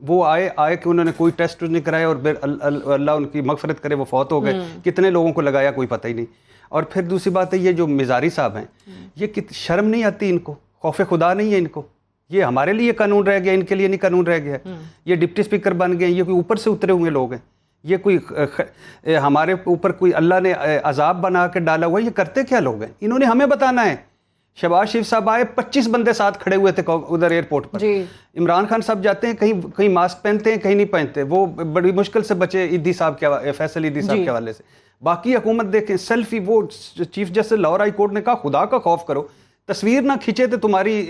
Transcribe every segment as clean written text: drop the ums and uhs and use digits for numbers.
وہ آئے کہ انہوں نے کوئی ٹیسٹ نہیں کرایا اور اللہ ان کی مغفرت کرے وہ فوت ہو گئے. کتنے لوگوں کو لگایا کوئی پتہ ہی نہیں. اور پھر دوسری بات ہے یہ جو مزاری صاحب ہیں یہ شرم نہیں آتی ان کو, خوف خدا نہیں ہے ان کو. یہ ہمارے لیے قانون رہ گیا, ان کے لیے نہیں قانون رہ گیا. یہ ڈپٹی اسپیکر بن گئے, یہ کوئی اوپر سے اترے ہوئے لوگ ہیں, یہ کوئی ہمارے اوپر کوئی اللہ نے عذاب بنا کے ڈالا ہوا ہے. یہ کرتے کیا لوگ ہیں, انہوں نے ہمیں بتانا ہے. شہباز شریف صاحب آئے 25 بندے ساتھ کھڑے ہوئے تھے ادھر ایئرپورٹ پر. عمران خان صاحب جاتے ہیں کہیں ماسک پہنتے ہیں کہیں نہیں پہنتے, وہ بڑی مشکل سے بچے ایدی صاحب کے فیصل ایدی صاحب کے حوالے سے. باقی حکومت دیکھیں سیلفی, وہ chief justice Lahore high court نے کہا خدا کا خوف کرو, تصویر نہ کھینچے تو تمہاری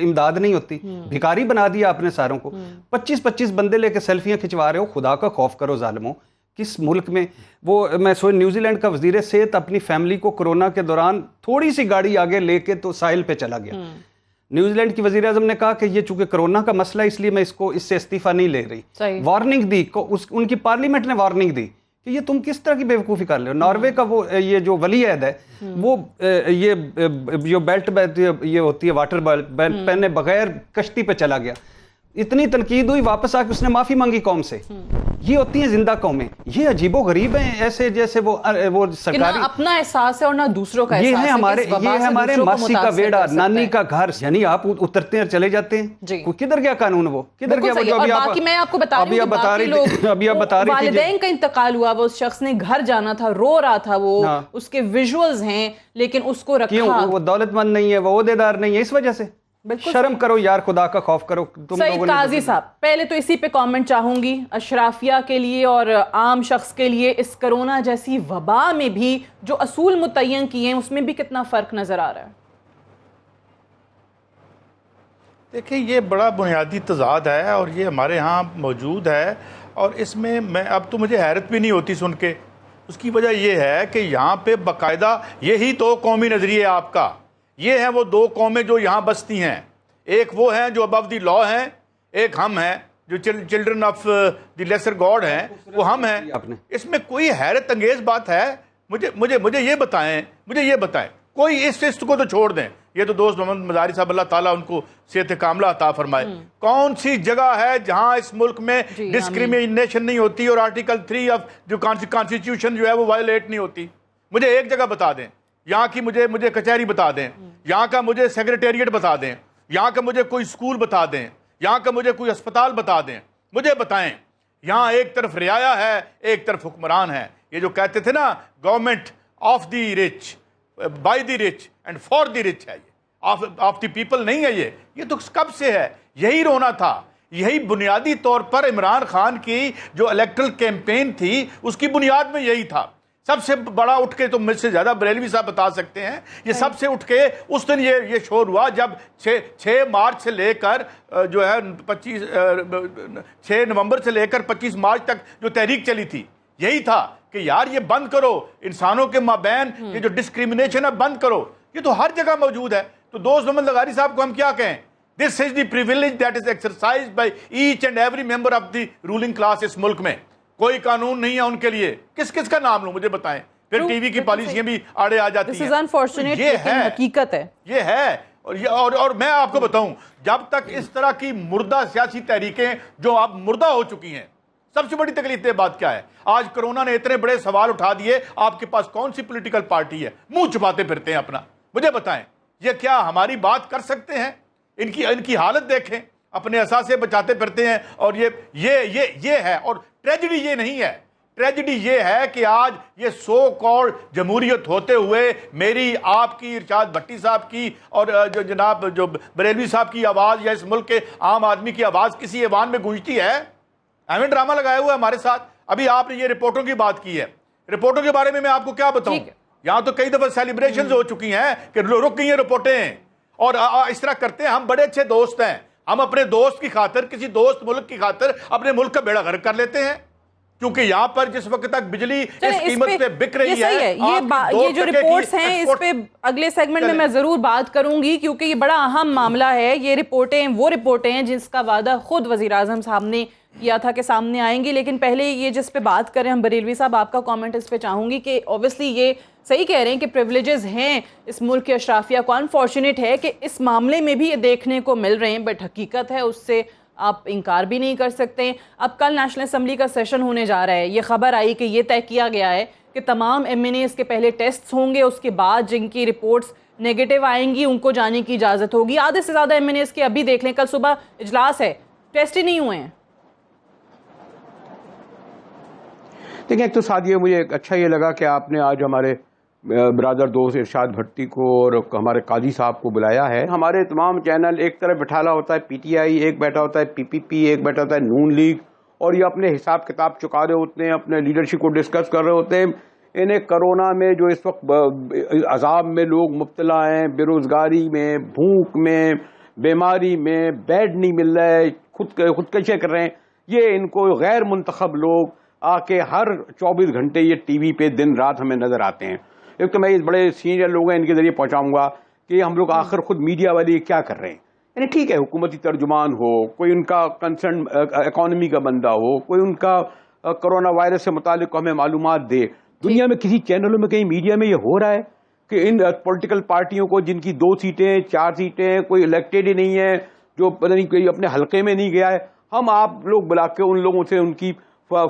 امداد نہیں ہوتی. بھکاری بنا دیا آپ نے ساروں کو. 25 بندے لے کے سیلفیاں کھنچوا رہے ہو, خدا کا خوف کرو ظالموں. کس ملک میں وہ میں سوچ نیوزی لینڈ کا وزیر صحت اپنی فیملی کو کرونا کے دوران تھوڑی سی گاڑی آگے لے کے تو ساحل پہ چلا گیا. نیوزی لینڈ کی وزیر اعظم نے کہا کہ یہ چونکہ کرونا کا مسئلہ ہے اس لیے میں اس سے استعفیٰ نہیں لے رہی. وارننگ دی, ان کی پارلیمنٹ نے وارننگ دی کہ یہ تم کس طرح کی بیوقوفی کر رہے ہو. ناروے کا وہ یہ جو ولی عہد ہے وہ یہ جو بیلٹ یہ ہوتی ہے واٹر بیلٹ پہنے بغیر کشتی پہ چلا گیا. اتنی تنقید ہوئی, واپس آ کے اس نے معافی مانگی قوم سے. یہ ہوتی ہیں زندہ قومیں, یہ عجیب و غریب ہیں, ایسے جیسے وہ سرکاری اپنا احساس ہے اور نہ دوسروں کا یہ ہے ہمارے ماسی کا ویڑا, نانی کا گھر. یعنی آپ اترتے ہیں اور چلے جاتے ہیں, کدھر گیا قانون, وہ کدھر گیا. باقی میں آپ کو بتا رہی ہوں ابھی آپ بتا رہی تھی والدین کا انتقال ہوا, وہ اس شخص نے گھر جانا تھا, رو رہا تھا, وہ اس کے ویژولز ہیں, لیکن اس کو رکھا. وہ دولت مند نہیں ہے, وہ عہدیدار نہیں ہے, اس وجہ سے. شرم کرو یار, خدا کا خوف کرو. سعید قاضی صاحب پہلے تو اسی پہ کامنٹ چاہوں گی, اشرافیہ کے لیے اور عام شخص کے لیے اس کرونا جیسی وبا میں بھی جو اصول متعین کیے ہیں اس میں بھی کتنا فرق نظر آ رہا ہے؟ دیکھیں یہ بڑا بنیادی تضاد ہے اور یہ ہمارے ہاں موجود ہے, اور اس میں اب تو مجھے حیرت بھی نہیں ہوتی سن کے. اس کی وجہ یہ ہے کہ یہاں پہ باقاعدہ یہی تو قومی نظریے آپ کا, یہ ہیں وہ دو قومیں جو یہاں بستی ہیں. ایک وہ ہیں جو ابو دی لا ہیں, ایک ہم ہیں جو children of the lesser God ہیں, وہ ہم ہیں. اس میں کوئی حیرت انگیز بات ہے؟ مجھے یہ بتائیں, کوئی اس کو تو چھوڑ دیں, یہ تو دوست محمد مزاری صاحب اللہ تعالیٰ ان کو صحت کاملہ عطا فرمائے. کون سی جگہ ہے جہاں اس ملک میں ڈسکریمنیشن نہیں ہوتی اور آرٹیکل 3 آف جو کانسٹیٹیوشن جو ہے وہ وائلیٹ نہیں ہوتی؟ مجھے ایک جگہ بتا دیں, یہاں کی مجھے کچہری بتا دیں, یہاں کا مجھے سیکریٹریٹ بتا دیں, یہاں کا مجھے کوئی اسکول بتا دیں, یہاں کا مجھے کوئی اسپتال بتا دیں. مجھے بتائیں, یہاں ایک طرف رعایا ہے ایک طرف حکمران ہے. یہ جو کہتے تھے نا government of the rich, by the rich and for the rich ہے, یہ آف دی پیپل نہیں ہے. یہ تو کب سے ہے, یہی رونا تھا. یہی بنیادی طور پر عمران خان کی جو الیکٹرل کیمپین تھی اس کی بنیاد میں یہی تھا. سب سے بڑا اٹھ کے تو مجھ سے زیادہ بریلوی صاحب بتا سکتے ہیں, یہ سب سے اٹھ کے اس دن یہ شور ہوا جب 6 مارچ سے لے کر جو ہے 6 نومبر سے لے کر 25 مارچ تک جو تحریک چلی تھی, یہی تھا کہ یار یہ بند کرو, انسانوں کے مابین یہ جو ڈسکریمنیشن ہے بند کرو. یہ تو ہر جگہ موجود ہے. تو دوست محمد لغاری صاحب کو ہم کیا کہیں؟ This is the privilege that is exercised by each and every member of the ruling class اس ملک میں. کوئی قانون نہیں ہے ان کے لیے. کس کا نام لوں, مجھے بتائیں. پھر ٹی وی کی پالیسیاں بھی آڑے آ جاتی ہیں. یہ ہے حقیقت ہے, یہ ہے. اور میں آپ کو بتاؤں, جب تک اس طرح کی مردہ سیاسی تحریکیں جو اب مردہ ہو چکی ہیں, سب سے بڑی تکلیف دہ بات کیا ہے, آج کرونا نے اتنے بڑے سوال اٹھا دیے, آپ کے پاس کون سی پولیٹیکل پارٹی ہے, منہ چھپاتے پھرتے ہیں اپنا. مجھے بتائیں یہ کیا ہماری بات کر سکتے ہیں؟ ان کی حالت دیکھیں, اپنے اثاثے بچاتے پھرتے ہیں. اور یہ ہے. اور ٹریجڈی یہ نہیں ہے, ٹریجڈی یہ ہے کہ آج یہ سو کال جمہوریت ہوتے ہوئے میری, آپ کی, ارشاد بھٹی صاحب کی اور جناب جو بریلوی صاحب کی آواز یا اس ملک کے عام آدمی کی آواز کسی ایوان میں گونجتی ہے. ایویں ڈرامہ لگایا ہوا ہے ہمارے ساتھ. ابھی آپ نے یہ رپورٹوں کی بات کی ہے, رپورٹوں کے بارے میں آپ کو کیا بتاؤں. یہاں تو کئی دفعہ سیلیبریشنز ہو چکی ہیں کہ رک گئی ہیں رپورٹیں, اور اس طرح کرتے ہیں. ہم بڑے اچھے دوست ہیں, ہم اپنے دوست کی خاطر, کسی دوست ملک کی خاطر اپنے ملک کا بیڑا غرق کر لیتے ہیں, کیونکہ یہاں پر جس وقت تک بجلی اس قیمت پہ بک رہی ہے. یہ جو رپورٹس ہیں اس پہ اگلے سیگمنٹ میں ضرور بات کروں گی, کیونکہ یہ بڑا اہم معاملہ ہے. یہ رپورٹیں وہ رپورٹیں ہیں جس کا وعدہ خود وزیر اعظم صاحب نے کیا تھا کہ سامنے آئیں گی. لیکن پہلے یہ جس پہ بات کریں ہم, بریلوی صاحب آپ کا کامنٹ اس پہ چاہوں گی کہ اوبیسلی یہ صحیح کہہ رہے ہیں کہ پریولیجز ہیں اس ملک کے اشرافیہ کو. انفارچونیٹ ہے کہ اس معاملے میں بھی یہ دیکھنے کو مل رہے ہیں, بٹ حقیقت ہے اس سے آپ انکار بھی نہیں کر سکتے. اب کل نیشنل اسمبلی کا سیشن ہونے جا رہا ہے, یہ خبر آئی کہ یہ طے کیا گیا ہے کہ تمام ایم این ایز کے پہلے ٹیسٹ ہوں گے, اس کے بعد جن کی رپورٹس نیگیٹو آئیں گی ان کو جانے کی اجازت ہوگی. آدھے سے زیادہ ایم این ایز کے ابھی دیکھ لیں, کل صبح اجلاس ہے, ٹیسٹ ہی نہیں ہوئے ہیں. دیکھیں ایک تو ساتھ یہ مجھے اچھا یہ لگا کہ آپ نے آج ہمارے برادر دوست ارشاد بھٹی کو اور ہمارے قاضی صاحب کو بلایا ہے. ہمارے تمام چینل ایک طرف بٹھالا ہوتا ہے پی ٹی آئی, ایک بیٹھا ہوتا ہے پی پی پی, ایک بیٹھا ہوتا ہے نون لیگ, اور یہ اپنے حساب کتاب چکا رہے ہوتے ہیں, اپنے لیڈرشپ کو ڈسکس کر رہے ہوتے ہیں. انہیں کرونا میں جو اس وقت عذاب میں لوگ مبتلا ہیں, بے روزگاری میں, بھوک میں, بیماری میں, بیڈ نہیں مل رہا ہے, خودکشیاں کر رہے ہیں, یہ ان کو غیر منتخب لوگ آ کے ہر 24 گھنٹے یہ ٹی وی پہ دن رات ہمیں نظر آتے ہیں. ایک تو میں اس بڑے سینئر لوگ ہیں ان کے ذریعے پہنچاؤں گا کہ ہم لوگ آخر خود میڈیا والے کیا کر رہے ہیں. یعنی ٹھیک ہے حکومتی ترجمان ہو, کوئی ان کا کنسرن اکانومی کا بندہ ہو, کوئی ان کا کرونا وائرس سے متعلق ہمیں معلومات دے. دنیا میں کسی چینلوں میں کہیں میڈیا میں یہ ہو رہا ہے کہ ان پولیٹیکل پارٹیوں کو جن کی 2 سیٹیں 4 سیٹیں, کوئی الیکٹڈ ہی نہیں ہے, جو پتہ نہیں کوئی اپنے حلقے میں نہیں گیا ہے, ہم آپ لوگ بلا کے ان لوگوں سے ان کی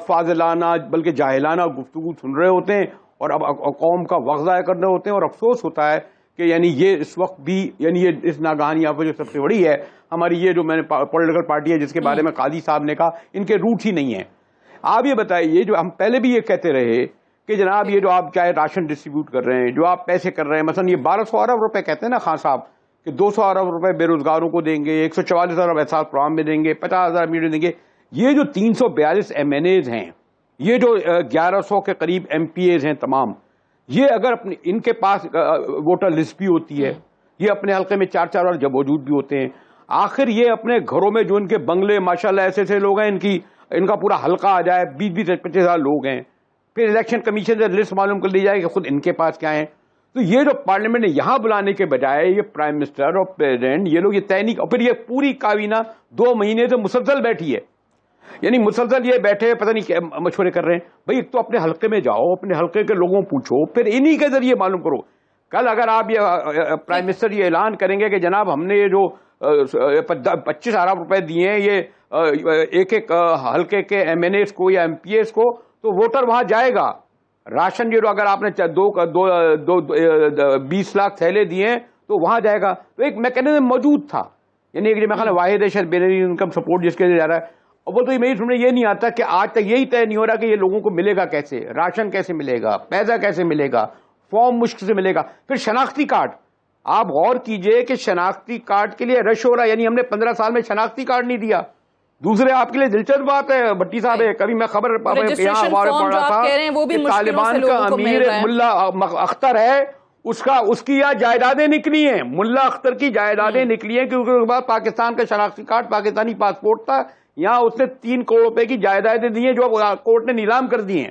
فاضلانہ بلکہ جاہلانہ گفتگو سن رہے ہوتے ہیں اور اب قوم کا وقت ضائع کر رہے ہوتے ہیں. اور افسوس ہوتا ہے کہ یعنی یہ اس وقت بھی یعنی یہ اس ناگہانی آفت جو سب سے بڑی ہے ہماری یہ جو میں نے پولیٹیکل پارٹی ہے جس کے بارے میں قاضی صاحب نے کہا, ان کے روٹ ہی نہیں ہیں. آپ یہ بتائیے, جو ہم پہلے بھی یہ کہتے رہے کہ جناب یہ جو آپ چاہے راشن ڈسٹریبیوٹ کر رہے ہیں, جو آپ پیسے کر رہے ہیں, مثلا یہ 1200 ارب روپے کہتے ہیں نا خان صاحب کہ 200 ارب روپے بے روزگاروں کو دیں گے, 144 ارب احساس پروگرام میں دیں گے, 50,000 میڈیا دیں گے. یہ جو 342 ایم این ایز ہیں, یہ جو 1100 کے قریب ایم پی ایز ہیں تمام, یہ اگر اپنے ان کے پاس ووٹر لسٹ بھی ہوتی ہے, یہ اپنے حلقے میں 4 اور جب موجود بھی ہوتے ہیں, آخر یہ اپنے گھروں میں جو ان کے بنگلے ماشاءاللہ ایسے ایسے لوگ ہیں, ان کا پورا حلقہ آ جائے, 20-25 ہزار لوگ ہیں, پھر الیکشن کمیشن سے لسٹ معلوم کر لی جائے کہ خود ان کے پاس کیا ہیں. تو یہ جو پارلیمنٹ نے یہاں بلانے کے بجائے یہ پرائم منسٹر اور پریزیڈنٹ یہ لوگ یہ طے نہیں, اور پھر یہ پوری کابینہ 2 مہینے سے مسلسل بیٹھی ہے, یعنی مسلسل یہ بیٹھے پتہ نہیں کیا مشورے کر رہے ہیں. بھائی ایک تو اپنے حلقے میں جاؤ, اپنے حلقے کے لوگوں پوچھو, پھر انہی کے ذریعے معلوم کرو. کل اگر آپ یہ پرائم منسٹر یہ اعلان کریں گے کہ جناب ہم نے یہ جو 25 ارب روپے دیے ہیں یہ ایک حلقے کے ایم این ایز کو یا ایم پی ایز کو, تو ووٹر وہاں جائے گا. راشن جو اگر آپ نے 20 لاکھ تھیلے دیے ہیں تو وہاں جائے گا. تو ایک میکینزم موجود تھا, یعنی ایک میں واحد بینری انکم سپورٹ جس کے لیے جا رہا ہے. اور وہ تو میری سمجھ یہ نہیں آتا کہ آج تک یہی طے نہیں ہو رہا کہ یہ لوگوں کو ملے گا کیسے, راشن کیسے ملے گا, پیسہ کیسے ملے گا, فارم مشکل سے ملے گا. پھر شناختی کارڈ, آپ غور کیجئے کہ شناختی کارڈ کے لیے رش ہو رہا ہے, یعنی ہم نے 15 سال میں شناختی کارڈ نہیں دیا. دوسرے آپ کے لیے دلچسپ بات ہے بھٹی صاحب, کبھی میں خبر یہاں ہمارے پڑھ رہا تھا کہ طالبان کا امیر ملا اختر ہے, اس کی یہاں جائیدادیں نکلی ہیں, ملا اختر کی جائیدادیں نکلی ہیں, کیونکہ اس کے بعد پاکستان کا شناختی کارڈ پاکستانی پاسپورٹ تھا, یہاں اس نے 3 کروڑ روپے کی جائیدادیں دی ہیں جو کورٹ نے نیلام کر دی ہیں.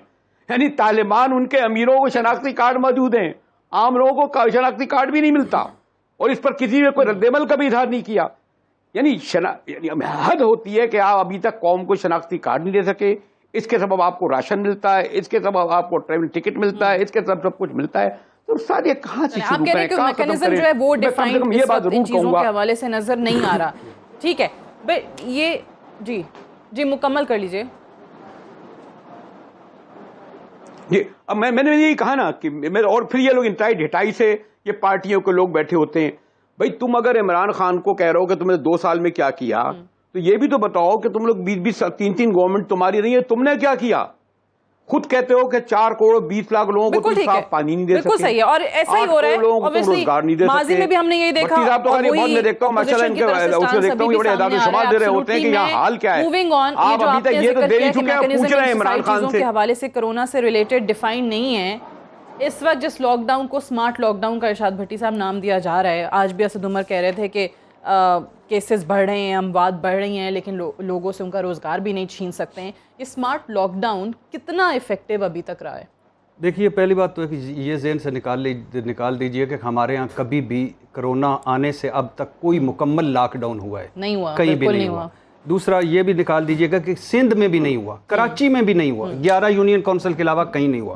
یعنی طالبان ان کے امیروں کو شناختی کارڈ موجود ہیں, عام لوگوں کو شناختی کارڈ بھی نہیں ملتا, اور اس پر کسی نے کوئی رد عمل کا بھی اظہار نہیں کیا. یعنی حد ہوتی ہے کہ آپ ابھی تک قوم کو شناختی کارڈ نہیں دے سکے, اس کے سبب آپ کو راشن ملتا ہے, اس کے سبب آپ کو ٹریول ٹکٹ ملتا ہے, اس کے سبب سب کچھ ملتا ہے. تو سارے کہاں سے شروع کریں, کہاں ختم کریں, جو ہے وہ ڈیفائن یہ بات ضرور کہوں گا کے حوالے سے نظر نہیں آ رہا. ٹھیک ہے بھائی, یہ جی مکمل کر لیجئے. جی اب میں نے یہی کہا نا کہ اور پھر یہ لوگ انتہائی ڈھٹائی سے یہ پارٹیوں کے لوگ بیٹھے ہوتے ہیں. بھائی تم اگر عمران خان کو کہہ رہے ہو کہ تم نے 2 سال میں کیا کیا, تو یہ بھی تو بتاؤ کہ تم لوگ 20 3 گورنمنٹ تمہاری رہی ہے, تم نے کیا کیا؟ خود کہتے ہو کہ 4 کروڑ 20 لاکھ لوگوں کو تم صاف پانی نہیں دے سکتے. بالکل صحیح ہے, اور ایسا ہی ہو رہا ہے روزگار نہیں دے سکتے. ماضی میں بھی ہم نے یہی دیکھا, صاحب تو بہت میں دیکھتا ہوں ماشاءاللہ ان کے دیکھتا ہوں یہ بڑے اعداد و شمار دے رہے ہوتے ہیں کہ یہاں حال کیا ہے. آپ ابھی تک یہ تو دے نہیں چکے ہیں, پوچھ رہے ہیں عمران خان سے. کے حوالے سے کرونا سے ریلیٹڈ ڈیفائن نہیں ہے اس وقت. جس لاک ڈاؤن کو سمارٹ لاک ڈاؤن کا ارشاد بھٹی صاحب نام دیا جا رہا ہے, آج بھی اسد عمر کہہ رہے تھے کہ کیسز بڑھ رہے ہیں, اموات بڑھ رہی ہیں, لیکن لوگوں سے ان کا روزگار بھی نہیں چھین سکتے ہیں. یہ سمارٹ لاک ڈاؤن کتنا افیکٹو ابھی تک رہا ہے؟ دیکھیے پہلی بات تو ہے کہ یہ ذہن سے نکال دیجئے کہ ہمارے ہاں کبھی بھی کرونا آنے سے اب تک کوئی مکمل لاک ڈاؤن ہوا ہے, نہیں ہوا, کہیں بھی نہیں ہوا. دوسرا یہ بھی نکال دیجئے گا کہ سندھ میں بھی نہیں ہوا, کراچی میں بھی نہیں ہوا, 11 یونین کونسل کے علاوہ کہیں نہیں ہوا.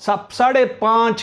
5.5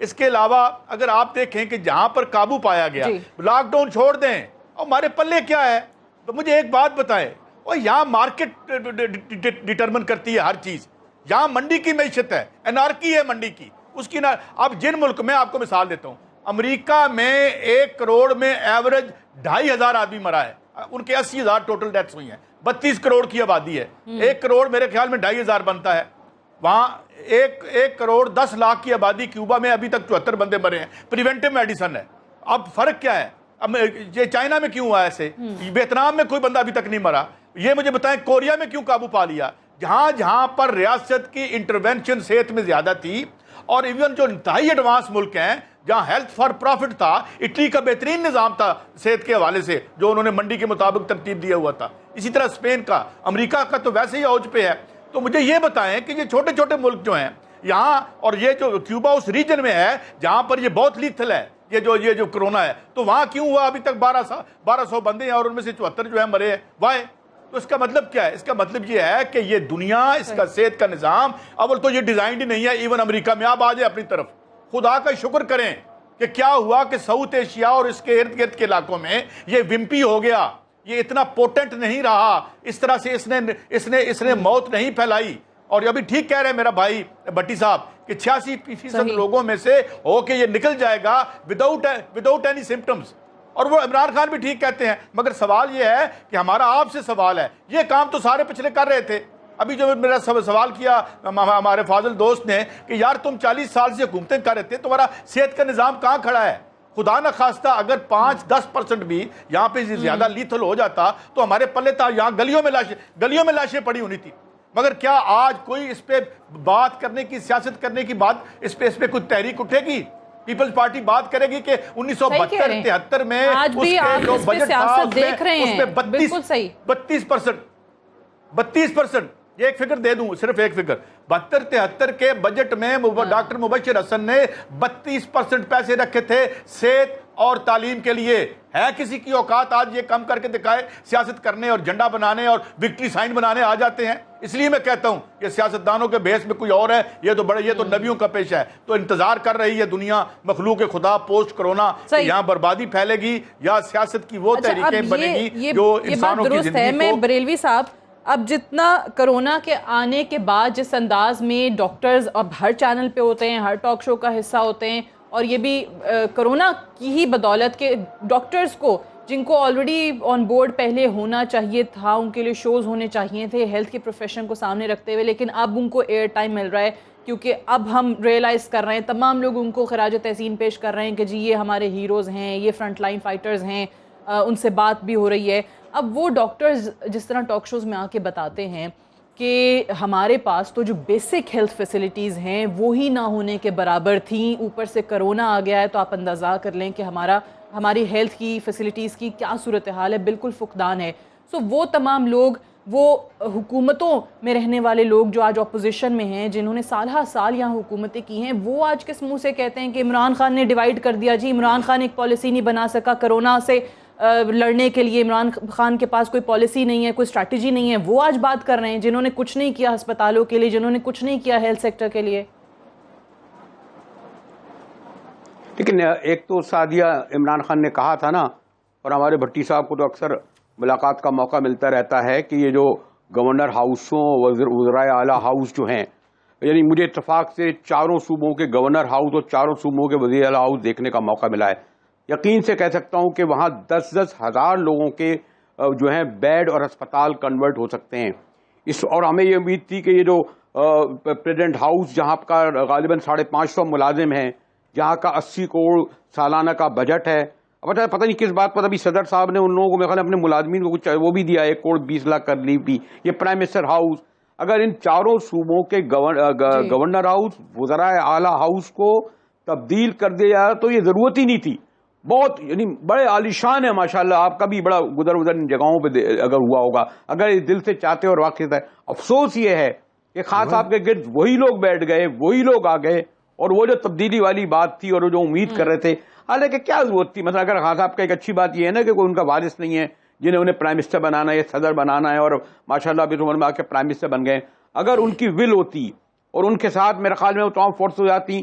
اس کے علاوہ اگر آپ دیکھیں کہ جہاں پر قابو پایا گیا لاک ڈاؤن چھوڑ دیں اور ہمارے پلے کیا ہے. تو مجھے ایک بات بتائیں, اور یہاں مارکیٹ ڈٹرمن کرتی ہے ہر چیز. یہاں منڈی کی معیشت ہے, انارکی ہے منڈی کی, اس کی اب جن ملک میں آپ کو مثال دیتا ہوں, امریکہ میں 1 کروڑ میں ایوریج 2,500 آدمی مرا ہے, ان کے 80,000 ٹوٹل ڈیتھس ہوئی ہیں. 32 کروڑ کی آبادی ہے, 1 کروڑ میرے خیال میں 2,500 بنتا ہے. وہاں 1 کروڑ 10 لاکھ کی آبادی, کیوبا میں ابھی تک 74 بندے مرے ہیں. پریونٹیو میڈیسن ہے. اب فرق کیا ہے, اب یہ چائنا میں کیوں ہوا ایسے, ویتنام میں کوئی بندہ ابھی تک نہیں مرا. یہ مجھے بتائیں کوریا میں کیوں قابو پا لیا, جہاں جہاں پر ریاست کی انٹرونشن صحت میں زیادہ تھی. اور ایون جو انتہائی ایڈوانس ملک ہیں جہاں ہیلتھ فار پروفٹ تھا, اٹلی کا بہترین نظام تھا صحت کے حوالے سے جو انہوں نے منڈی کے مطابق ترتیب دیا ہوا تھا. اسی طرح اسپین کا, امریکہ کا تو ویسے ہی اوج پہ ہے. تو مجھے یہ بتائیں کہ یہ چھوٹے چھوٹے ملک جو ہیں یہاں, اور یہ جو کیوبا اس ریجن میں ہے جہاں پر یہ بہت لیتھل ہے یہ جو کرونا ہے, تو وہاں کیوں ہوا ابھی تک 1200 بندے ہیں اور ان میں سے 74 جو ہیں مرے ہیں. وائے؟ تو اس کا مطلب کیا ہے, اس کا مطلب یہ ہے کہ یہ دنیا, اس کا صحت کا نظام اول تو یہ ڈیزائنڈ ہی نہیں ہے. ایون امریکہ میں آپ آ جائیں اپنی طرف, خدا کا شکر کریں کہ کیا ہوا کہ ساؤتھ ایشیا اور اس کے ارد گرد کے علاقوں میں یہ ومپی ہو گیا, یہ اتنا پوٹنٹ نہیں رہا, اس طرح سے اس نے موت نہیں پھیلائی. اور ابھی ٹھیک کہہ رہے ہیں میرا بھائی بٹی صاحب کہ 86% لوگوں میں سے ہو کے یہ نکل جائے گا وداؤٹ اینی سمپٹمز. اور وہ عمران خان بھی ٹھیک کہتے ہیں, مگر سوال یہ ہے کہ ہمارا آپ سے سوال ہے, یہ کام تو سارے پچھلے کر رہے تھے. ابھی جو میرا سوال کیا ہمارے فاضل دوست نے کہ یار تم 40 سال سے حکومتیں کر رہے تھے, تمہارا صحت کا نظام کہاں کھڑا ہے؟ خدا نہ خواستہ اگر 5-10% بھی یہاں پہ زیادہ لیتھل ہو جاتا تو ہمارے پلے تھا, یہاں گلیوں میں لاشیں پڑی ہونی تھی. مگر کیا آج کوئی اس پہ بات کرنے کی, سیاست کرنے کی بات, اس پہ کوئی تحریک اٹھے گی؟ پیپلز پارٹی بات کرے گی کہ 1972-73 میں آج بھی آپ اس پہ سیاست دیکھ رہے ہیں, بالکل صحیح, 32%. یہ ایک فگر دے دوں, صرف ایک فگر, 72-73 کے بجٹ میں ڈاکٹر مبشر حسن نے 32% پیسے رکھے تھے صحت اور تعلیم کے لیے. ہے کسی کی اوقات آج یہ کم کر کے دکھائے, سیاست کرنے اور جھنڈا بنانے اور وکٹری سائن بنانے آ جاتے ہیں. اس لیے میں کہتا ہوں کہ سیاستدانوں کے بھیس میں کوئی اور ہے, یہ تو نبیوں کا پیشہ ہے. تو انتظار کر رہی ہے دنیا, مخلوق خدا پوسٹ کرونا, یہاں بربادی پھیلے گی یا سیاست کی وہ تحریکیں بنے گی جو انسانوں کی زندگی کو. میں بریلوی صاحب, اب جتنا کرونا کے آنے کے بعد جس انداز میں ڈاکٹرز اب ہر چینل پہ ہوتے ہیں, ہر ٹاک شو کا حصہ ہوتے ہیں, اور یہ بھی کرونا کی ہی بدولت کے ڈاکٹرز کو جن کو آلریڈی آن بورڈ پہلے ہونا چاہیے تھا, ان کے لیے شوز ہونے چاہیے تھے ہیلتھ کے پروفیشن کو سامنے رکھتے ہوئے, لیکن اب ان کو ایئر ٹائم مل رہا ہے کیونکہ اب ہم ریئلائز کر رہے ہیں, تمام لوگ ان کو خراج تحسین پیش کر رہے ہیں کہ جی یہ ہمارے ہیروز ہیں, یہ فرنٹ لائن فائٹرز ہیں, ان سے بات بھی ہو رہی ہے. اب وہ ڈاکٹرز جس طرح ٹاک شوز میں آ کے بتاتے ہیں کہ ہمارے پاس تو جو بیسک ہیلتھ فیسلٹیز ہیں وہی نہ ہونے کے برابر تھیں, اوپر سے کرونا آ گیا ہے, تو آپ اندازہ کر لیں کہ ہماری ہیلتھ کی فیسلٹیز کی کیا صورتحال ہے, بالکل فقدان ہے. سو وہ تمام لوگ, وہ حکومتوں میں رہنے والے لوگ جو آج اپوزیشن میں ہیں, جنہوں نے سالہ سال یہاں حکومتیں کی ہیں, وہ آج کس منہ سے کہتے ہیں کہ عمران خان نے ڈیوائیڈ کر دیا, جی عمران خان ایک پالیسی نہیں بنا سکا کرونا سے لڑنے کے لیے, عمران خان کے پاس کوئی پالیسی نہیں ہے, کوئی اسٹریٹجی نہیں ہے. وہ آج بات کر رہے ہیں جنہوں نے کچھ نہیں کیا ہسپتالوں کے لیے, جنہوں نے کچھ نہیں کیا ہیلتھ سیکٹر کے لیے. لیکن ایک تو سعدیہ عمران خان نے کہا تھا نا, اور ہمارے بھٹی صاحب کو تو اکثر ملاقات کا موقع ملتا رہتا ہے کہ یہ جو گورنر ہاؤسوں, وزرائے اعلیٰ ہاؤس جو ہیں, یعنی مجھے اتفاق سے 4 صوبوں کے گورنر ہاؤس اور 4 صوبوں کے وزیر اعلیٰ ہاؤس دیکھنے کا موقع ملا ہے. یقین سے کہہ سکتا ہوں کہ وہاں 10-10 ہزار لوگوں کے جو ہیں بیڈ اور ہسپتال کنورٹ ہو سکتے ہیں. اور ہمیں یہ امید تھی کہ یہ جو پریزیڈنٹ ہاؤس جہاں کا غالباً 550 ملازم ہیں, جہاں کا 80 کروڑ سالانہ کا بجٹ ہے, پتہ نہیں کس بات پر ابھی صدر صاحب نے ان لوگوں کو میرے خیال اپنے ملازمین کو کچھ وہ بھی دیا 1 کروڑ 20 لاکھ کر لی بھی. یہ پرائم منسٹر ہاؤس, اگر ان 4 صوبوں کے گورنر ہاؤس, وزرائے اعلیٰ ہاؤس کو تبدیل کر دیا جائے تو یہ ضرورت ہی نہیں تھی. بہت یعنی بڑے عالیشان ہے ماشاءاللہ, آپ کا بھی بڑا گزر ان جگہوں پہ اگر ہوا ہوگا, اگر دل سے چاہتے اور واقع ہے. افسوس یہ ہے کہ خان صاحب کے گرد وہی لوگ بیٹھ گئے, وہی لوگ آ گئے, اور وہ جو تبدیلی والی بات تھی اور جو امید کر رہے تھے, حالانکہ کیا ضرورت تھی. مثلا اگر خان صاحب کا ایک اچھی بات یہ ہے نا کہ کوئی ان کا وارث نہیں ہے جنہیں انہیں پرائم منسٹر بنانا ہے یا صدر بنانا ہے, اور ماشاءاللہ ابھی عمر میں آ کے پرائم منسٹر بن گئے. اگر ان کی ول ہوتی اور ان کے ساتھ میرے خیال میں وہ تمام فورس ہو جاتی,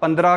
15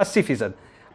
80%।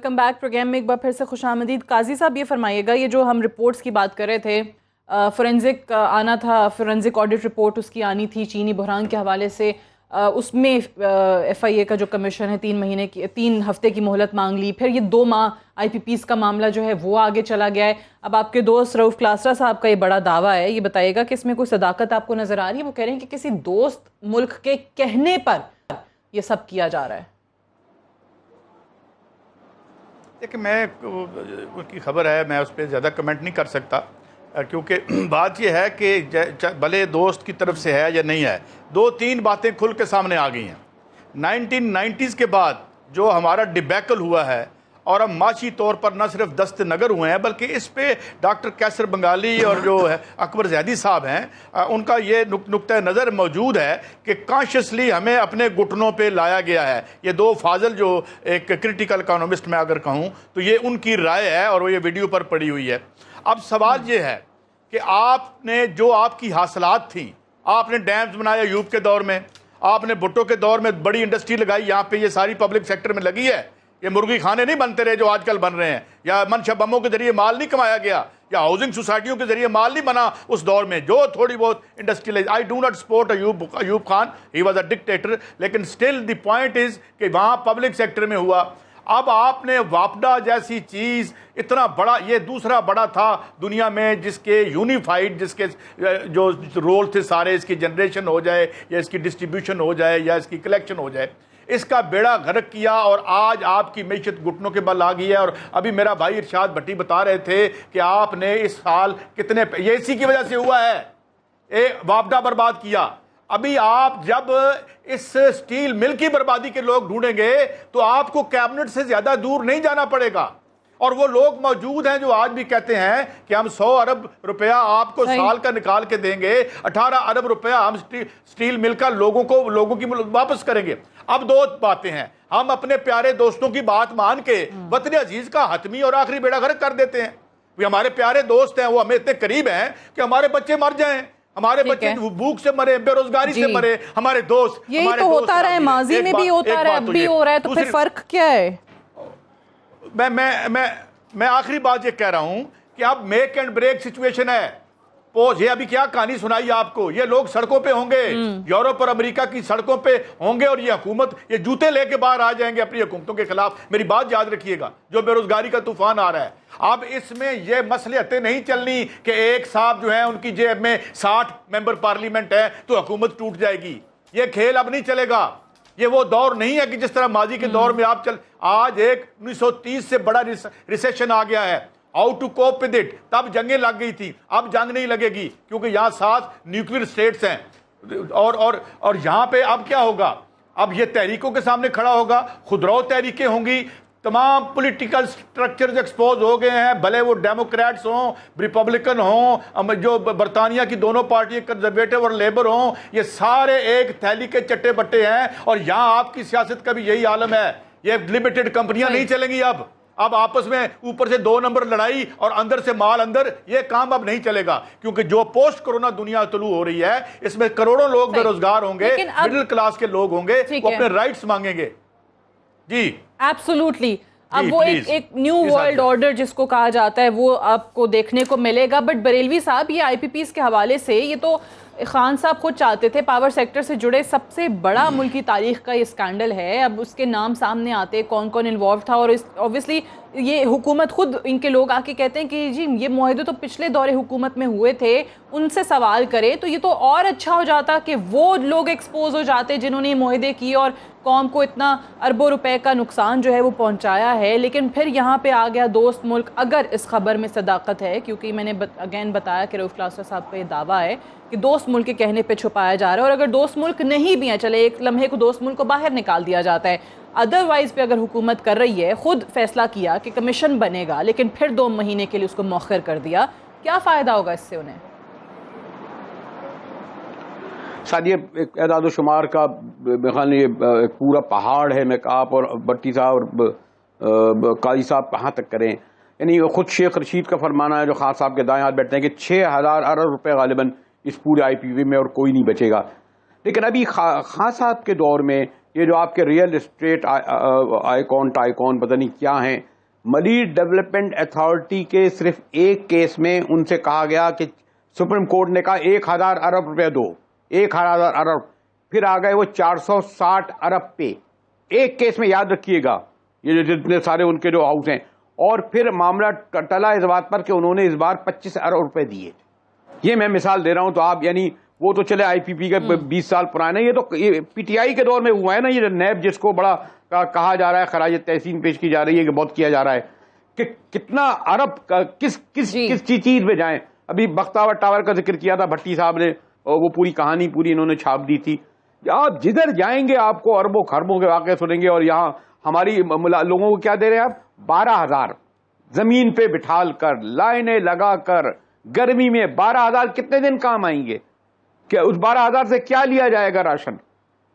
ویلکم بیک پروگرام میں ایک بار پھر سے خوش آمدید. قاضی صاحب یہ فرمائیے گا, یہ جو ہم رپورٹس کی بات کر رہے تھے, فورینزک آنا تھا, فورینزک آڈٹ رپورٹ اس کی آنی تھی چینی بحران کے حوالے سے, اس میں ایف آئی اے کا جو کمیشن ہے 3 ہفتے کی مہلت مانگ لی, پھر یہ 2 ماہ آئی پی پیز کا معاملہ جو ہے وہ آگے چلا گیا ہے. اب آپ کے دوست رؤف کلاسرا صاحب کا یہ بڑا دعویٰ ہے, یہ بتائیے گا کہ اس میں کوئی صداقت آپ کو نظر آ رہی ہے؟ وہ کہہ رہے ہیں کہ کسی دوست ملک کے کہنے پر یہ سب کیا جا رہا ہے. دیکھیں, میں ان کی خبر ہے, میں اس پہ زیادہ کمنٹ نہیں کر سکتا, کیونکہ بات یہ ہے کہ بھلے دوست کی طرف سے ہے یا نہیں ہے, 2-3 باتیں کھل کے سامنے آ گئی ہیں. 1990s کے بعد جو ہمارا ڈبیکل ہوا ہے, اور ہم معاشی طور پر نہ صرف دست نگر ہوئے ہیں بلکہ اس پہ ڈاکٹر کیسر بنگالی اور جو ہے اکبر زیدی صاحب ہیں, ان کا یہ نقطہ نظر موجود ہے کہ کانشیسلی ہمیں اپنے گھٹنوں پہ لایا گیا ہے. یہ 2 فاضل جو ایک کرٹیکل اکانومسٹ میں اگر کہوں تو یہ ان کی رائے ہے اور وہ یہ ویڈیو پر پڑی ہوئی ہے. اب سوال یہ ہے کہ آپ نے جو آپ کی حاصلات تھیں, آپ نے ڈیمز بنایا ایوب کے دور میں, آپ نے بھٹو کے دور میں بڑی انڈسٹری لگائی, یہاں پہ یہ ساری پبلک سیکٹر میں لگی ہے. یہ مرغی کھانے نہیں بنتے رہے جو آج کل بن رہے ہیں, یا منشا بموں کے ذریعے مال نہیں کمایا گیا, یا ہاؤسنگ سوسائٹیوں کے ذریعے مال نہیں بنا اس دور میں جو تھوڑی بہت industrial. I do not support Ayub Khan, he was a dictator, لیکن اسٹل دی پوائنٹ از کہ وہاں پبلک سیکٹر میں ہوا. اب آپ نے واپڈا جیسی چیز, اتنا بڑا, یہ دوسرا بڑا تھا دنیا میں جس کے یونیفائڈ, جس کے جو رول تھے سارے, اس کی جنریشن ہو جائے یا اس کی ڈسٹریبیوشن ہو جائے یا اس کی کلیکشن ہو جائے, اس کا بیڑا غرق کیا, اور آج آپ کی معیشت گھٹنوں کے بل آ گئی ہے. اور ابھی میرا بھائی ارشاد بھٹی بتا رہے تھے کہ آپ نے اس سال کتنے, یہ اسی کی وجہ سے ہوا ہے, واپڈا برباد کیا. ابھی آپ جب اس سٹیل مل کی بربادی کے لوگ ڈھونڈیں گے تو آپ کو کیبنٹ سے زیادہ دور نہیں جانا پڑے گا. اور وہ لوگ موجود ہیں جو آج بھی کہتے ہیں کہ ہم 100 ارب روپیہ آپ کو سال کا نکال کے دیں گے, 18 ارب روپیہ ہم سٹیل مل کا لوگوں کی واپس کریں گے. اب 2 باتیں ہیں, ہم اپنے پیارے دوستوں کی بات مان کے وطن عزیز کا حتمی اور آخری بیڑا غرق کر دیتے ہیں. ہمارے پیارے دوست ہیں, وہ ہمیں اتنے قریب ہیں کہ ہمارے بچے مر جائیں, ہمارے بچے بھوک سے مرے, بے روزگاری سے مرے, ہمارے دوست. یہی تو ہوتا رہا ہے, ماضی میں بھی ہوتا رہا ہے, اب بھی ہو رہا ہے, تو پھر فرق کیا ہے؟ میں آخری بات یہ کہہ رہا ہوں کہ اب میک اینڈ بریک سچویشن ہے. یہ ابھی کیا کہانی سنائی آپ کو, یہ لوگ سڑکوں پہ ہوں گے, یورپ اور امریکہ کی سڑکوں پہ ہوں گے, اور یہ حکومت یہ جوتے لے کے باہر آ جائیں گے اپنی حکومتوں کے خلاف. میری بات یاد رکھیے گا, جو بے روزگاری کا طوفان آ رہا ہے. اب اس میں یہ مصلحتیں نہیں چلنی کہ ایک صاحب جو ہیں ان کی جیب میں 60 ممبر پارلیمنٹ ہے تو حکومت ٹوٹ جائے گی. یہ کھیل اب نہیں چلے گا. یہ وہ دور نہیں ہے کہ جس طرح ماضی کے دور میں آپ آج ایک 1930 سے بڑا ریسیشن آ گیا ہے. How to cope with it, تب جنگیں لگ گئی تھی, اب جنگ نہیں لگے گی کیونکہ یہاں 7 نیوکلیر اسٹیٹس ہیں. اور یہاں پہ اب کیا ہوگا, اب یہ تحریکوں کے سامنے کھڑا ہوگا, خودرو تحریکیں ہوں گی, تمام پولیٹیکل سٹرکچرز ایکسپوز ہو گئے ہیں, بھلے وہ ڈیموکریٹس ہوں, ریپبلکن ہوں, جو برطانیہ کی دونوں پارٹیاں کنزرویٹو اور لیبر ہوں, یہ سارے ایک تھیلی کے چٹے بٹے ہیں. اور یہاں آپ کی سیاست کا بھی یہی عالم ہے. یہ لمیٹڈ کمپنیاں نہیں چلیں گی اب آپس میں اوپر سے 2 نمبر لڑائی اور اندر سے مال اندر, یہ کام اب نہیں چلے گا. کیونکہ جو پوسٹ کرونا دنیا طلوع ہو رہی ہے اس میں کروڑوں لوگ بے روزگار ہوں گے, مڈل کلاس کے لوگ ہوں گے, وہ اپنے رائٹس مانگیں گے. جی ایبسولوٹلی. اب وہ ایک نیو ورلڈ آرڈر جس کو کہا جاتا ہے وہ آپ کو دیکھنے کو ملے گا. بٹ بریلوی صاحب, یہ آئی پی پیز کے حوالے سے یہ تو خان صاحب خود چاہتے تھے, پاور سیکٹر سے جڑے سب سے بڑا ملکی تاریخ کا یہ اسکینڈل ہے. اب اس کے نام سامنے آتے, کون کون انوالو تھا, اور اوبویسلی یہ حکومت خود, ان کے لوگ آ کے کہتے ہیں کہ جی یہ معاہدے تو پچھلے دور حکومت میں ہوئے تھے, ان سے سوال کرے تو یہ تو اور اچھا ہو جاتا کہ وہ لوگ ایکسپوز ہو جاتے جنہوں نے یہ معاہدے کیے اور قوم کو اتنا اربوں روپے کا نقصان جو ہے وہ پہنچایا ہے. لیکن پھر یہاں پہ آ گیا دوست ملک. اگر اس خبر میں صداقت ہے, کیونکہ میں نے اگین بتایا کہ رؤف کلاسرا صاحب کا یہ دعویٰ ہے کہ دوست ملک کے کہنے پہ چھپایا جا رہا ہے, اور اگر دوست ملک نہیں بھی ہیں, چلے ایک لمحے کو دوست ملک کو باہر نکال دیا جاتا ہے, ادروائز پہ اگر حکومت کر رہی ہے, خود فیصلہ کیا کہ کمیشن بنے گا لیکن پھر 2 مہینے کے لیے اس کو مؤخر کر دیا, کیا فائدہ ہوگا اس سے انہیں؟ سادیہ, ایک اعداد و شمار کا یہ پورا پہاڑ ہے. میں آپ اور بٹی صاحب اور قاضی صاحب کہاں تک کریں. یعنی خود شیخ رشید کا فرمانا ہے, جو خان صاحب کے دائیں ہاتھ بیٹھتے ہیں, کہ 6000 ارب روپے غالباً اس پورے آئی پی وی میں, اور کوئی نہیں بچے گا. لیکن ابھی خان صاحب کے دور میں یہ جو آپ کے ریئل اسٹیٹ آئیکون ٹائیکون پتہ نہیں کیا ہیں, ملیٹ ڈیولپمنٹ اتھارٹی کے صرف ایک کیس میں ان سے کہا گیا کہ سپریم کورٹ نے کہا 1000 ارب روپے دو، 1000 ارب، پھر آ گئے وہ 460 ارب پہ ایک کیس میں، یاد رکھیے گا یہ جتنے سارے ان کے جو ہاؤس ہیں. اور پھر معاملہ ٹلا اس بات پر کہ انہوں نے اس بار 25 ارب روپے دیے. یہ میں مثال دے رہا ہوں. تو آپ یعنی وہ تو چلے آئی پی پی کا 20 سال پرانا، یہ تو پی ٹی آئی کے دور میں ہوا ہے نا. یہ نیب جس کو بڑا کہا جا رہا ہے، خراج تحسین پیش کی جا رہی ہے کہ بہت کیا جا رہا ہے کہ کتنا ارب کس چیز میں جائیں. ابھی بختاور ٹاور کا ذکر کیا تھا بھٹی صاحب نے، وہ پوری کہانی پوری انہوں نے چھاپ دی تھی. آپ جدھر جائیں گے آپ کو اربوں خربوں کے واقعے سنیں گے. اور یہاں ہماری لوگوں کو کیا دے رہے ہیں آپ؟ 12,000 زمین پہ بٹھال کر، لائنیں لگا کر، گرمی میں 12,000 کتنے دن کام آئیں گے؟ کہ اس 12,000 سے کیا لیا جائے گا راشن؟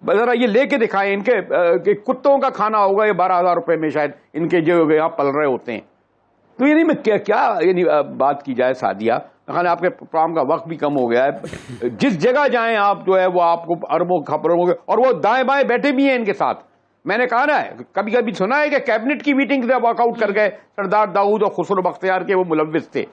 ذرا یہ لے کے دکھائیں. ان کے کتوں کا کھانا ہوگا یہ 12,000 روپے میں شاید ان کے جو یہاں پل رہے ہوتے ہیں. تو یعنی میں کیا یعنی بات کی جائے سعدیہ، خانے آپ کے پروگرام کا وقت بھی کم ہو گیا ہے. جس جگہ جائیں آپ جو ہے وہ آپ کو اربوں خبروں ہو گے. اور وہ دائیں بائیں بیٹھے بھی ہیں ان کے ساتھ. میں نے کہا نا کبھی کبھی سنا ہے کہ کیبنٹ کی میٹنگ سے واک آؤٹ کر گئے سردار داؤد اور خسرو بختیار کے وہ ملوث تھے.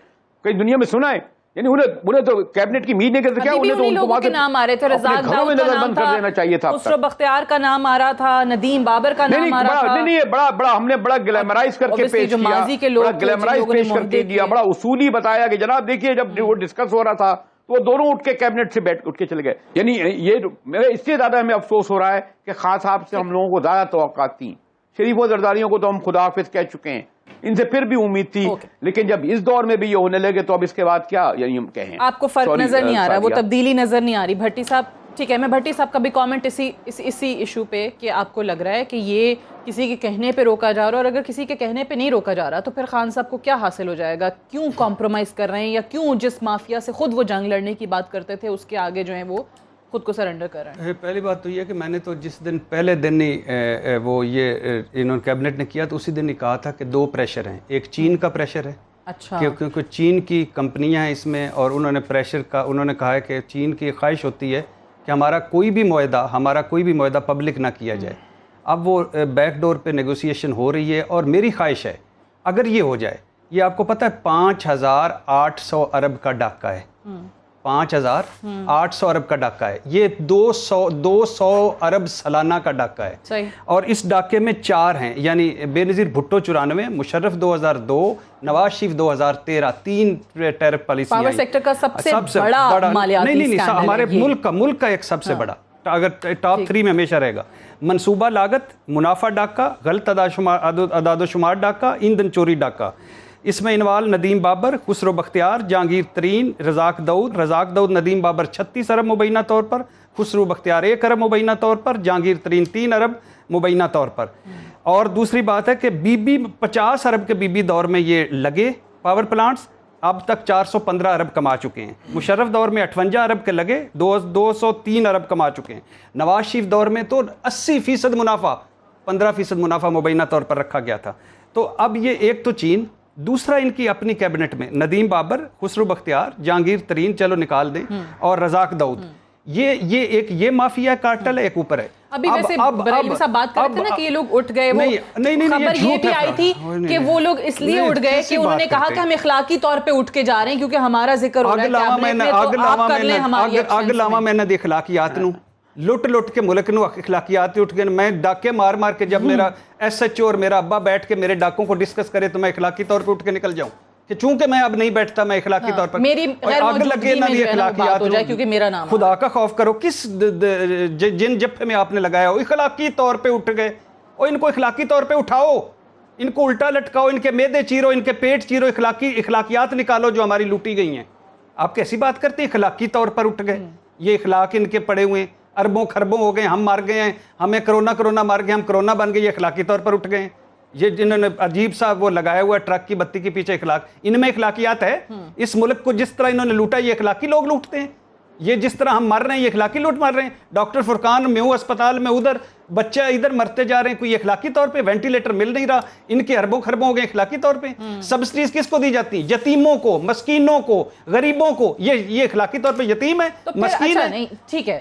کئی دنیا میں سنا ہے. یعنی انہیں تو کیبنٹ کی میٹنگ کے کیا انہیں تو ان کو وہاں نام آ رہے تھے، رزاق داؤد کا نام کر دینا چاہیے تھا، خسرو بختیار کا نام آ رہا تھا، ندیم بابر کا نام آ رہا تھا. نہیں یہ بڑا ہم نے بڑا گلیمرائز کر کے پیش کیا، بڑا گلیمرائز پیش کر کے دیا، بڑا اصولی بتایا کہ جناب دیکھیے جب وہ ڈسکس ہو رہا تھا تو وہ دونوں اٹھ کے کیبنٹ سے اٹھ کے چلے گئے. یعنی یہ اس سے زیادہ ہمیں افسوس ہو رہا ہے کہ خان صاحب سے ہم لوگوں کو زیادہ توقعات تھیں. شریف و زرداریوں کو تو ہم خدا حافظ کہہ چکے ہیں، ان سے پھر بھی امید تھی. لیکن جب اس دور میں بھی یہ ہونے لگے تو اب اس کے بعد کیا یعنی ہم کہیں. آپ کو فرق نظر نہیں آ رہا، وہ تبدیلی نظر نہیں آ رہی. بھٹی صاحب ٹھیک ہے، میں بھٹی صاحب کا بھی کامنٹ اسی ایشو پہ کہ آپ کو لگ رہا ہے کہ یہ کسی کے کہنے پہ روکا جا رہا ہے، اور اگر کسی کے کہنے پہ نہیں روکا جا رہا تو پھر خان صاحب کو کیا حاصل ہو جائے گا؟ کیوں کمپرومائز کر رہے ہیں، یا کیوں جس مافیا سے خود وہ جنگ لڑنے کی بات کرتے تھے اس کے آگے جو ہیں وہ خود کو سرنڈر کر رہے ہیں؟ پہلی بات تو یہ کہ میں نے تو جس دن پہلے دن ہی وہ یہ انہوں نے کیبنٹ نے کیا تو اسی دن ہی کہا تھا کہ 2 پریشر ہیں. ایک چین کا پریشر ہے، اچھا، کیونکہ چین کی کمپنیاں ہیں اس میں، اور انہوں نے پریشر کا انہوں نے کہا ہے کہ چین کی خواہش ہوتی ہے کہ ہمارا کوئی بھی معاہدہ پبلک نہ کیا جائے. اب وہ بیک ڈور پہ نیگوسیشن ہو رہی ہے، اور میری خواہش ہے اگر یہ ہو جائے، یہ آپ کو پتہ ہے 5,800 ارب کا ڈاکہ ہے، 5,800 ارب کا ڈاکہ ہے. یہ 200 ارب سالانہ کا ڈاکہ ہے. صحیح. اور اس ڈاکے میں 4 ہیں، یعنی بے نظیر Bhutto 94، Musharraf 2002، Nawaz Sharif 2013، 3 tariff policy. Power sector کا سب سے بڑا مالیاتی نہیں ہمارے ملک کا ایک سب سے بڑا، اگر ٹاپ 3 میں ہمیشہ رہے گا. منصوبہ لاگت، منافع ڈاکہ، غلط اعداد و شمار ڈاکہ، ایندھن چوری ڈاکہ. اس میں انوال ندیم بابر، خسرو بختیار، جہانگیر ترین، رزاق داؤد ندیم بابر 36 ارب مبینہ طور پر، خسرو بختیار 1 ارب مبینہ طور پر، جہانگیر ترین 3 ارب مبینہ طور پر. اور دوسری بات ہے کہ 50 ارب کے دور میں یہ لگے پاور پلانٹس، اب تک 415 ارب کما چکے ہیں. مشرف دور میں 58 ارب کے لگے، 203 ارب کما چکے ہیں. نواز شریف دور میں تو 80% منافع، 15% منافع مبینہ طور پر رکھا گیا تھا. تو اب یہ ایک تو چین، دوسرا ان کی اپنی کیبنٹ میں ندیم بابر، خسرو بختیار، جہانگیر ترین چلو نکال دیں، اور رزاق داؤد. یہ مافیا کارٹل ہے، ایک اوپر ہے. ابھی ویسے بریلوی صاحب بات کر رہے تھے نا کہ یہ لوگ اٹھ گئے، وہ خبر یہ بھی آئی تھی کہ وہ لوگ اس لیے اٹھ گئے کہ انہوں نے کہا کہ ہم اخلاقی طور پہ اٹھ کے جا رہے ہیں کیونکہ ہمارا ذکر ہو رہا ہے کیبنٹ میں، تو آپ کر لیں ہماری اگ لاوا میں نہ اخلاقیات نو لٹ کے ملک نو اخلاقیات اٹھ گئے. میں ڈاکے مار کے جب میرا ایس ایچ او اور میرا ابا بیٹھ کے میرے ڈاکوں کو ڈسکس کرے تو میں اخلاقی طور پہ اٹھ کے نکل جاؤں کہ چونکہ میں اب نہیں بیٹھتا، میں اخلاقی طور پر آگ لگے نہ بھی اخلاقیات کیونکہ میرا نام، خدا کا خوف کرو. کس جن جبہے میں آپ نے لگایا ہو اخلاقی طور پہ اٹھ گئے، اور ان کو اخلاقی طور پہ اٹھاؤ، ان کو الٹا لٹکاؤ، ان کے میدے چیرو، ان کے پیٹ چیرو، اخلاقیات نکالو جو ہماری لوٹی گئی ہیں. آپ کیسی بات کرتے ہیں؟ اخلاقی طور پر اٹھ گئے. یہ اخلاق ان کے پڑے ہوئے ہیں، اربوں خربوں ہو گئے، ہم مار گئے ہیں، ہمیں کرونا مار گئے، ہم کرونا بن گئے، یہ اخلاقی طور پر اٹھ گئے ہیں. یہ جنہوں نے عجیب سا وہ لگایا ہوا ہے ٹرک کی بتی کے پیچھے اخلاق، ان میں اخلاقیات ہے؟ اس ملک کو جس طرح انہوں نے لوٹا یہ اخلاقی لوگ لوٹتے ہیں. یہ جس طرح ہم مر رہے ہیں یہ اخلاقی لوٹ مار رہے ہیں. ڈاکٹر فرقان میو اسپتال میں ادھر بچہ ادھر مرتے جا رہے ہیں، کوئی اخلاقی طور پہ وینٹیلیٹر مل نہیں رہا، ان کے اربوں خربوں ہو گئے اخلاقی طور پہ. سبسڈیز کس کو دی جاتی ہیں؟ یتیموں کو، مسکینوں کو، غریبوں کو. یہ اخلاقی طور پہ یتیم ہے، مسکین ہے. ٹھیک ہے،